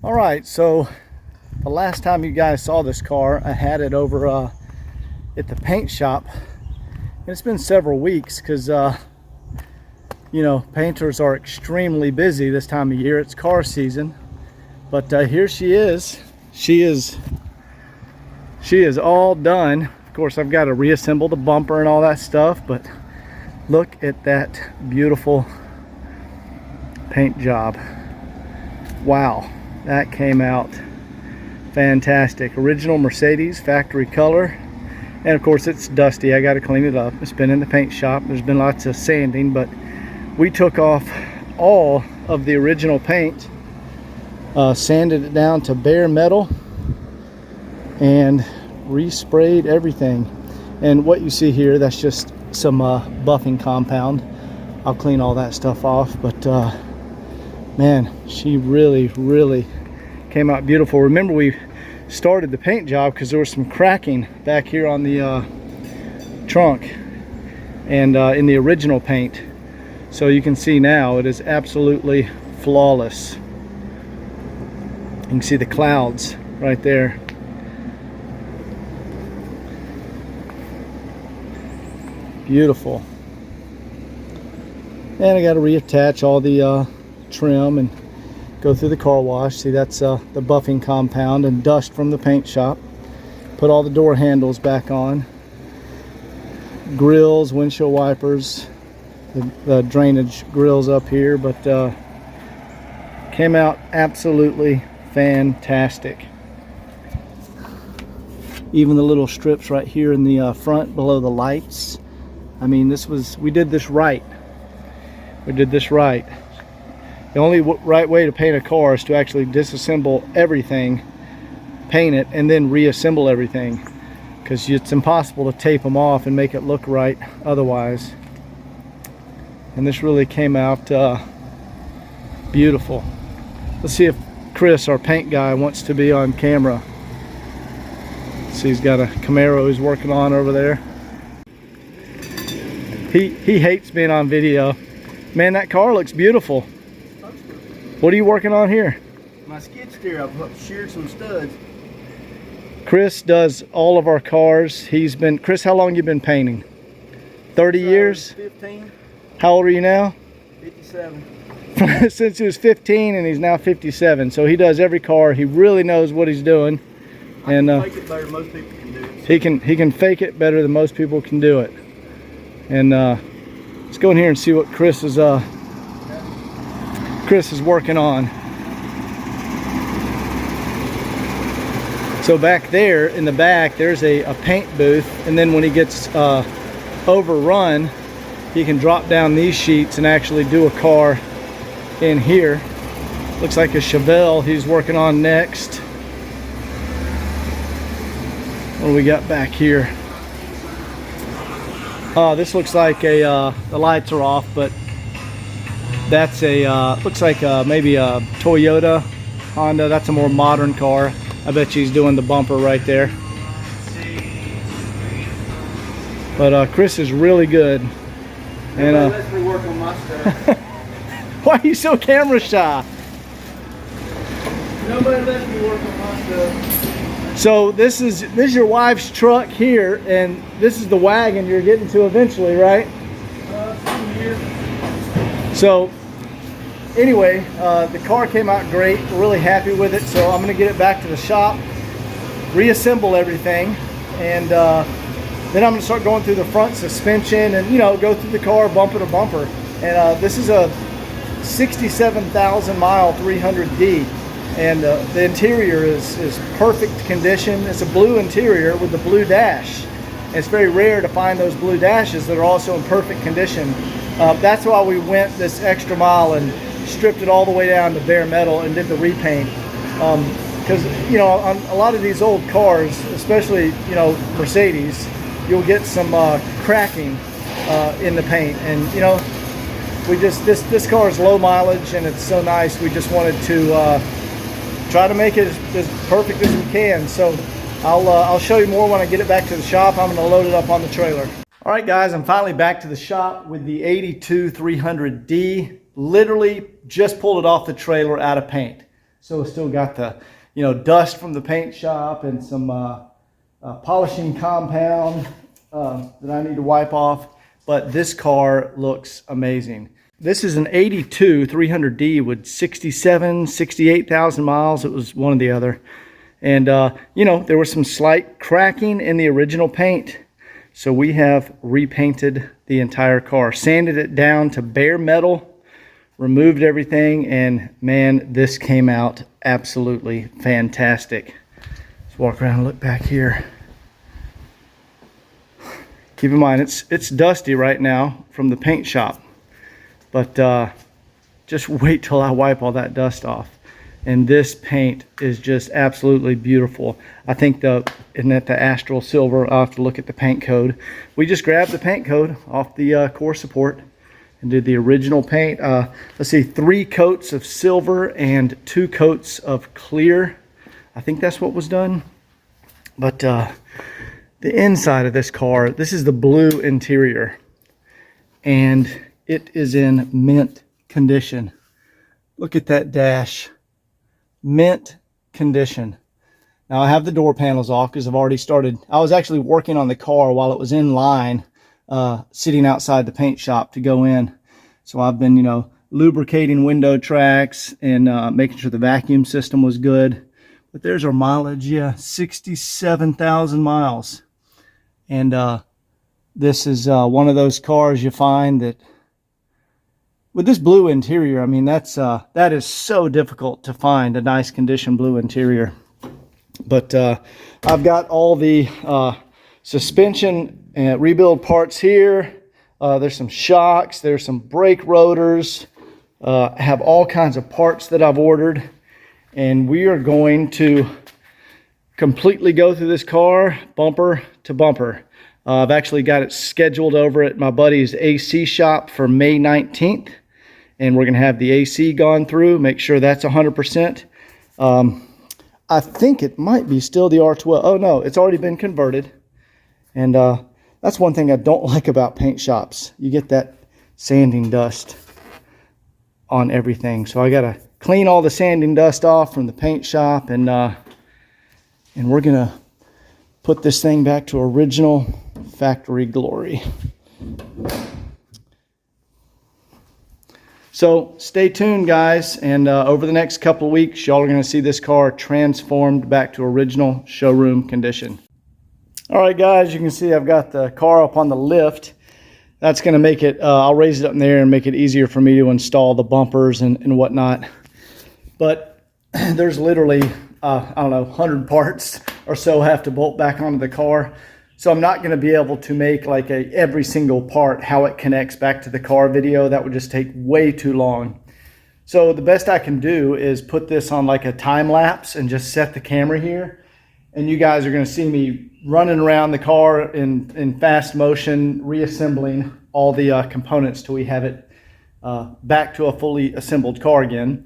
All right, so the last time you guys saw this car, I had it over at the paint shop. And it's been several weeks because you know, painters are extremely busy this time of year. It's car season. But here she is. She is all done. Of course, I've got to reassemble the bumper and all that stuff, but look at that beautiful paint job. Wow, that came out fantastic. Original Mercedes factory color. And of course it's dusty. I got to clean it up. It's been in the paint shop. There's been lots of sanding, but we took off all of the original paint, sanded it down to bare metal, and resprayed everything. And what you see here, that's just some buffing compound. I'll clean all that stuff off, but man, she really came out beautiful. Remember, we started the paint job because there was some cracking back here on the trunk and in the original paint. So you can see now it is absolutely flawless. You can see the clouds right there. Beautiful. And I got to reattach all the trim and go through the car wash. See, that's the buffing compound and dust from the paint shop. Put all the door handles back on. Grills, windshield wipers, the drainage grills up here, but came out absolutely fantastic. Even the little strips right here in the front below the lights. I mean, we did this right. We did this right. The only right way to paint a car is to actually disassemble everything, paint it, and then reassemble everything, because it's impossible to tape them off and make it look right otherwise. And this really came out beautiful. Let's see if Chris, our paint guy, wants to be on camera. See, he's got a Camaro he's working on over there. He hates being on video. Man, that car looks beautiful. What are you working on here? My skid steer. I've sheared some studs. Chris does all of our cars. Chris, how long you been painting? 30 years? 15. How old are you now? 57. Since he was 15, and he's now 57. So he does every car. He really knows what he's doing. And I can fake it better than most people can do it. He can fake it better than most people can do it. And let's go in here and see what Chris is working on. So back there in the back, there's a paint booth, and then when he gets overrun, he can drop down these sheets and actually do a car in here. Looks like a Chevelle he's working on next. What do we got back here? This looks like the lights are off, but that's looks like maybe a Toyota, Honda. That's a more modern car. I bet you he's doing the bumper right there. But Chris is really good. And lets me work on my stuff. why are you so camera shy? Nobody lets me work on my stuff. So this is your wife's truck here, and this is the wagon you're getting to eventually, right? So anyway, the car came out great. We're really happy with it. So I'm going to get it back to the shop, reassemble everything, and then I'm going to start going through the front suspension and, you know, go through the car bumper to bumper. And this is a 67,000 mile 300D. And the interior is perfect condition. It's a blue interior with the blue dash. And it's very rare to find those blue dashes that are also in perfect condition. That's why we went this extra mile and stripped it all the way down to bare metal and did the repaint. Because you know, on a lot of these old cars, especially, you know, Mercedes, you'll get some cracking in the paint. And you know, we just this car is low mileage and it's so nice. We just wanted to try to make it as perfect as we can. So I'll show you more when I get it back to the shop. I'm going to load it up on the trailer. All right, guys, I'm finally back to the shop with the 82 300D. Literally just pulled it off the trailer out of paint. So it's still got the, dust from the paint shop and some polishing compound that I need to wipe off. But this car looks amazing. This is an 82 300D with 68,000 miles. It was one or the other. And, there was some slight cracking in the original paint. So we have repainted the entire car, sanded it down to bare metal, removed everything, and man, this came out absolutely fantastic. Let's walk around and look back here. Keep in mind, it's dusty right now from the paint shop, but just wait till I wipe all that dust off. And this paint is just absolutely beautiful. I think isn't that the Astral Silver? I'll have to look at the paint code. We just grabbed the paint code off the core support and did the original paint. Let's see, 3 coats of silver and 2 coats of clear. I think that's what was done. But the inside of this car, this is the blue interior, and it is in mint condition. Look at that dash. Mint condition. Now I have the door panels off because I've already started. I was actually working on the car while it was in line, sitting outside the paint shop to go in. So I've been, lubricating window tracks and making sure the vacuum system was good. But there's our mileage, 67,000 miles. And this is one of those cars you find that with this blue interior, I mean, that is so difficult to find a nice condition blue interior. But I've got all the suspension and rebuild parts here. There's some shocks, there's some brake rotors. I have all kinds of parts that I've ordered. And we are going to completely go through this car bumper to bumper. I've actually got it scheduled over at my buddy's AC shop for May 19th. And we're going to have the AC gone through, make sure that's 100%. I think it might be still the R12. Oh, no, it's already been converted. And that's one thing I don't like about paint shops. You get that sanding dust on everything. So I got to clean all the sanding dust off from the paint shop. And we're going to put this thing back to original factory glory. So stay tuned, guys, and over the next couple of weeks, y'all are going to see this car transformed back to original showroom condition. All right, guys, you can see I've got the car up on the lift. That's going to make it, I'll raise it up in there and make it easier for me to install the bumpers and whatnot. But there's literally, I don't know, 100 parts or so have to bolt back onto the car. So I'm not going to be able to make like every single part, how it connects back to the car video. That would just take way too long. So the best I can do is put this on like a time lapse and just set the camera here. And you guys are going to see me running around the car in fast motion, reassembling all the components till we have it back to a fully assembled car again.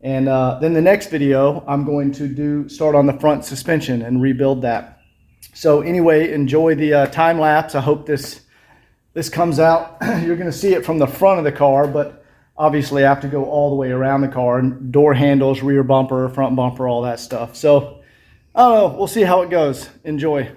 And then the next video, I'm going to start on the front suspension and rebuild that. So anyway, enjoy the time lapse. I hope this comes out. You're going to see it from the front of the car, but obviously I have to go all the way around the car, and door handles, rear bumper, front bumper, all that stuff. So I don't know. We'll see how it goes. Enjoy.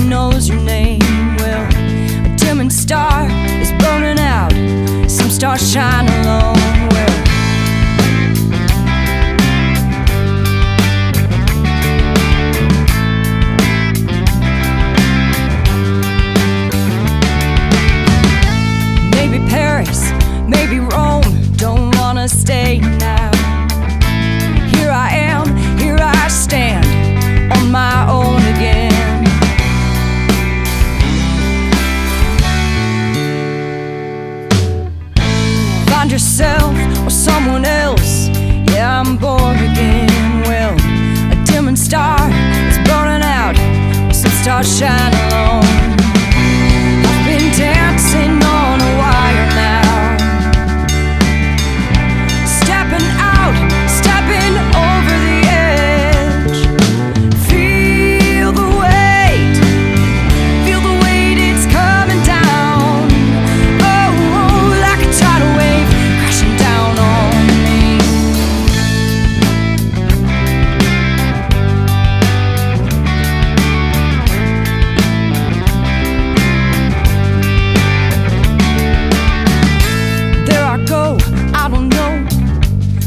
Knows your name well. A dimming star is burning out. Some stars shine alone. Well, maybe Paris, maybe Rome. Don't wanna stay now. Here I am, here I stand on my own again. Find yourself or someone else. Yeah, I'm born again. Well, a dimming star is burning out. stars shine alone. I've been dancing on a wire now, stepping out, stepping over the edge. Feel the weight, it's coming down. Oh, like a tidal wave crashing down on me. There I go, I don't know,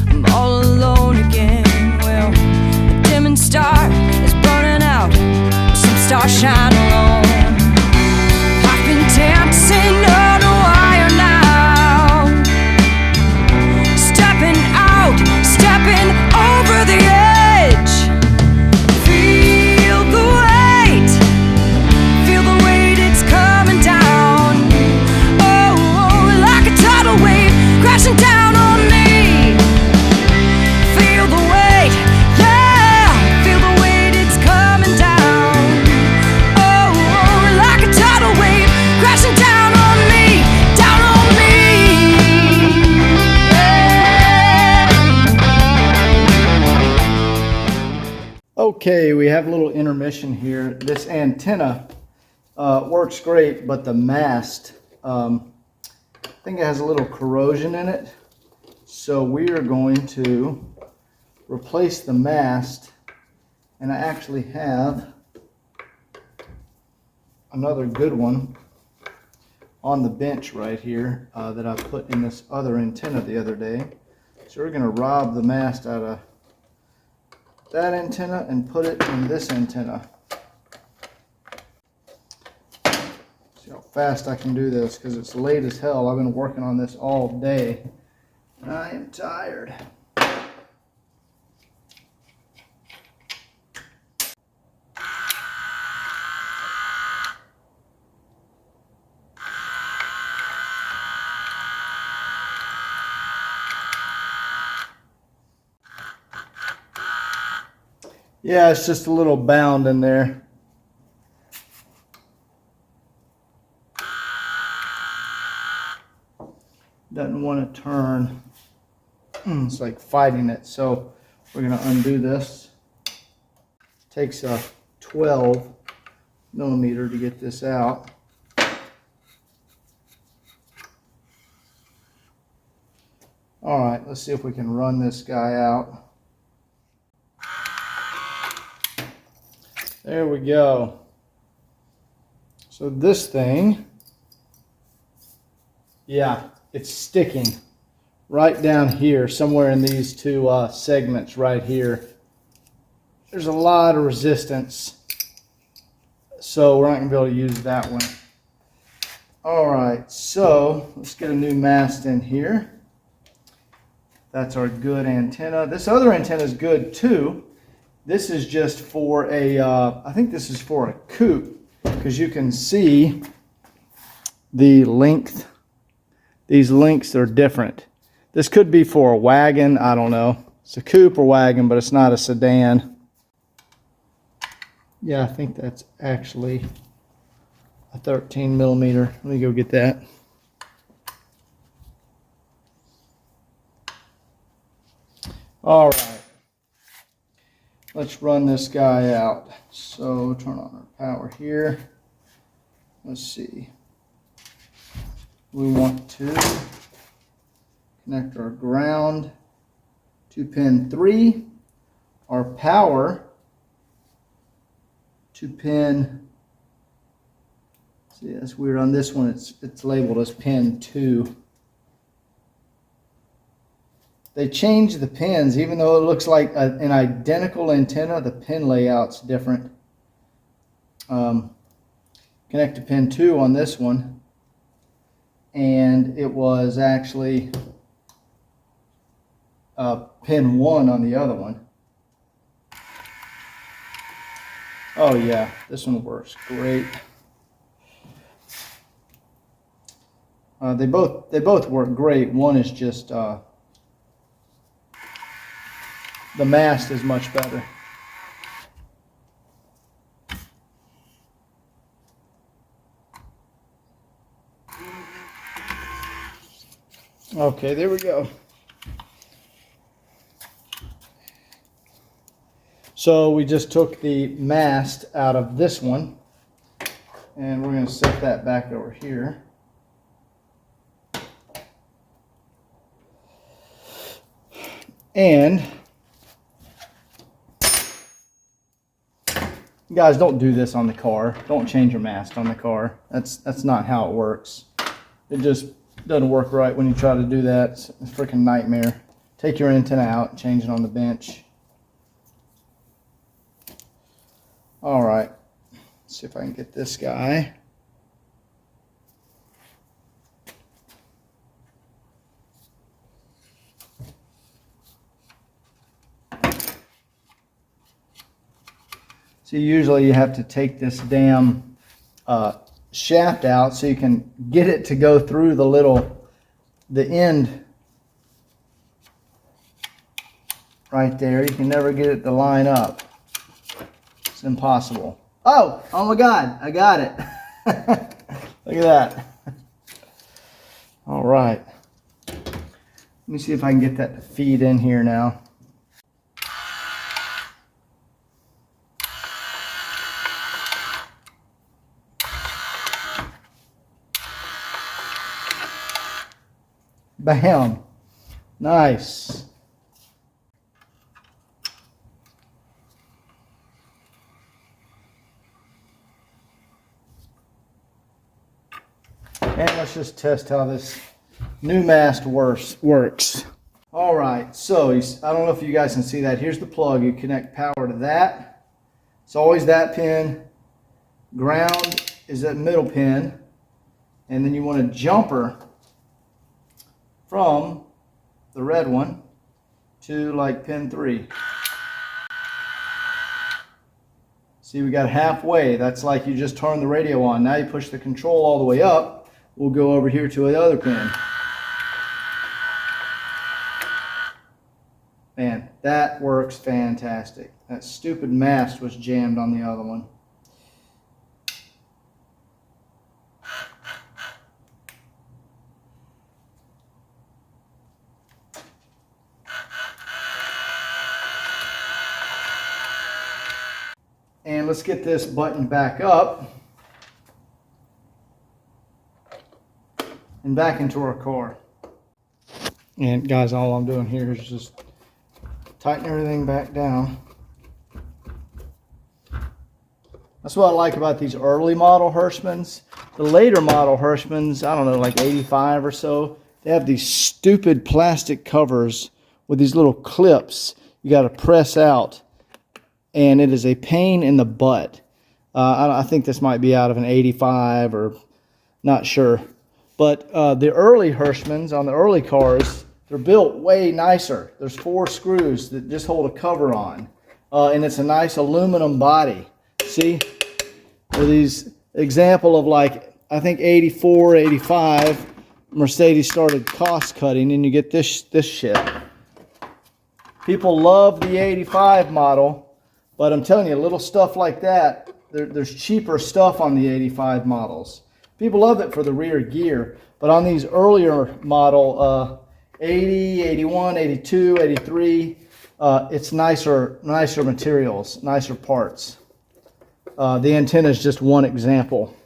I'm all alone again. Well, the dimming star is burning out, some stars shine alone. I've been dancing on a wire now, stepping out, stepping over the edge. Feel the weight, it's coming down. Oh, like a tidal wave crashing down on me. Feel the weight, yeah, feel the weight, it's coming down. Oh, like a tidal wave crashing down on me, down on me. Okay, we have a little intermission here. This antenna works great, but the mast, I think it has a little corrosion in it. So we are going to replace the mast, and I actually have another good one on the bench right here that I put in this other antenna the other day. So we're going to rob the mast out of that antenna and put it in this antenna. See how fast I can do this, because it's late as hell. I've been working on this all day and I am tired. Yeah, it's just a little bound in there. Doesn't want to turn. It's like fighting it. So we're going to undo this. Takes a 12 millimeter to get this out. All right, let's see if we can run this guy out. There we go. So this thing, yeah, it's sticking right down here, somewhere in these two segments right here. There's a lot of resistance, so we're not going to be able to use that one. All right, so let's get a new mast in here. That's our good antenna. This other antenna is good too. This is just for a, I think this is for a coupe, because you can see the length. These lengths are different. This could be for a wagon, I don't know. It's a coupe or wagon, but it's not a sedan. Yeah, I think that's actually a 13 millimeter. Let me go get that. All right. Let's run this guy out. So turn on our power here. Let's see. We want to connect our ground to pin 3, our power to pin, see, that's weird, on this one it's labeled as pin 2. They changed the pins, even though it looks like an identical antenna, the pin layout's different. Connect to pin 2 on this one, and it was actually pin 1 on the other one. Oh yeah, this one works great. They both work great. One is just the mast is much better. Okay, there we go. So we just took the mast out of this one, and we're going to set that back over here. And guys, don't do this on the car. Don't change your mast on the car. That's not how it works. It just doesn't work right when you try to do that. It's a freaking nightmare. Take your antenna out, change it on the bench. All right, let's see if I can get this guy. So usually you have to take this damn shaft out so you can get it to go through the end right there. You can never get it to line up. It's impossible. Oh my God, I got it. Look at that. All right. Let me see if I can get that to feed in here now. Bam. Nice. And let's just test how this new mast works. All right, so I don't know if you guys can see that. Here's the plug. You connect power to that. It's always that pin. Ground is that middle pin. And then you want a jumper from the red one to like pin 3. See, we got halfway. That's like you just turn the radio on. Now you push the control all the way up. We'll go over here to the other pin. Man, that works fantastic. That stupid mast was jammed on the other one. And let's get this button back up and back into our car. And guys, all I'm doing here is just tighten everything back down. That's what I like about these early model Hirschmanns. The later model Hirschmanns, I don't know, like 85 or so, they have these stupid plastic covers with these little clips you got to press out. And it is a pain in the butt. I think this might be out of an 85 or not sure. But the early Hirschmanns on the early cars, they're built way nicer. There's 4 screws that just hold a cover on. And it's a nice aluminum body. See? So these example of like, I think 84, 85, Mercedes started cost cutting and you get this shit. People love the 85 model. But I'm telling you, little stuff like that, there's cheaper stuff on the 85 models. People love it for the rear gear, but on these earlier model, 80, 81, 82, 83, it's nicer materials, nicer parts. The antenna is just one example.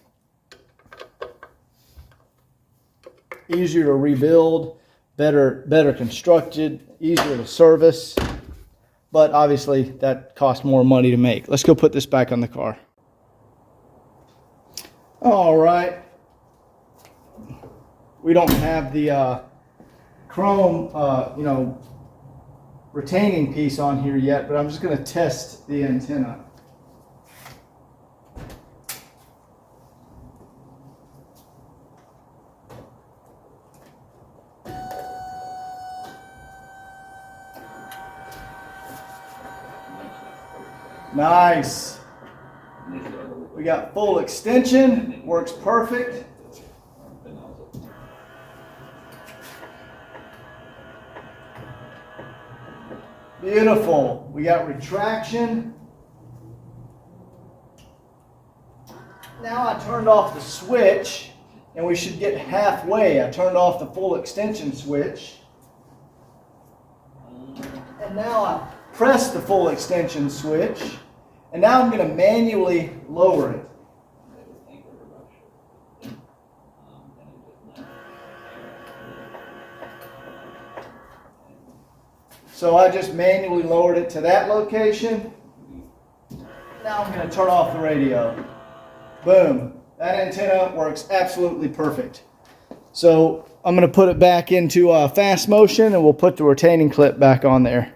Easier to rebuild, better constructed, easier to service. But obviously that costs more money to make. Let's go put this back on the car. All right. We don't have the chrome, retaining piece on here yet, but I'm just going to test the antenna. Nice. We got full extension, works perfect. Beautiful. We got retraction. Now I turned off the switch and we should get halfway. I turned off the full extension switch. And now I press the full extension switch, and now I'm going to manually lower it. So I just manually lowered it to that location. Now I'm going to turn off the radio. Boom. That antenna works absolutely perfect. So I'm going to put it back into fast motion, and we'll put the retaining clip back on there.